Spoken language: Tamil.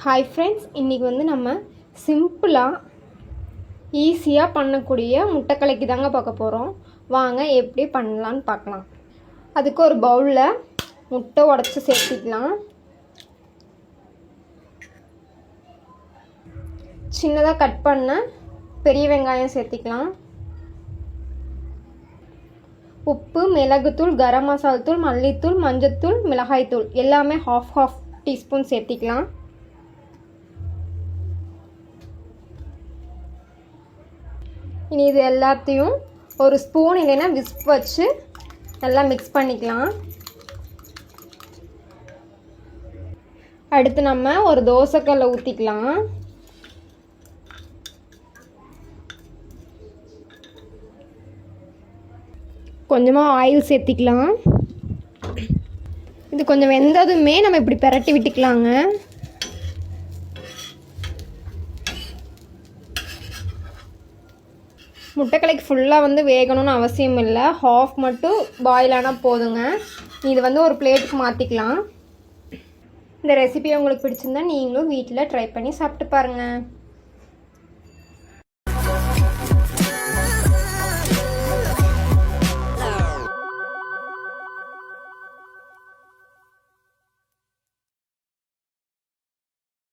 ஹாய் ஃப்ரெண்ட்ஸ், இன்றைக்கி வந்து நம்ம சிம்பிளாக ஈஸியாக பண்ணக்கூடிய முட்டைக்கலைக்கு தாங்க பார்க்க போகிறோம். வாங்க எப்படி பண்ணலான்னு பார்க்கலாம். அதுக்கு ஒரு பவுலில் முட்டை உடச்சி சேர்த்திக்கலாம். சின்னதாக கட் பண்ண பெரிய வெங்காயம் சேர்த்திக்கலாம். உப்பு, மிளகுத்தூள், கரம் மசாலா தூள், மல்லித்தூள், மஞ்சத்தூள், மிளகாய்த்தூள் எல்லாமே ஹாஃப் டீஸ்பூன் சேர்த்திக்கலாம். இனி இது எல்லாத்தையும் ஒரு ஸ்பூன் இல்லைன்னா விஸ்க் வச்சு நல்லா மிக்ஸ் பண்ணிக்கலாம். அடுத்து நம்ம ஒரு தோசைக்கல்லை ஊற்றிக்கலாம். கொஞ்சமாக ஆயில் சேர்த்திக்கலாம். இது கொஞ்சம் வெந்ததுமே நம்ம இப்படி பிரட்டி விட்டுக்கலாங்க. முட்டைக்கலைக்கு ஃபுல்லாக வந்து வேகணும்னு அவசியம் இல்லை, ஹாஃப் மட்டும் பாயில் ஆனால் போதுங்க. இது வந்து ஒரு பிளேட்டுக்கு மாற்றிக்கலாம். இந்த ரெசிபி உங்களுக்கு பிடிச்சிருந்தா நீங்களும் வீட்டில் ட்ரை பண்ணி சாப்பிட்டு பாருங்கள்.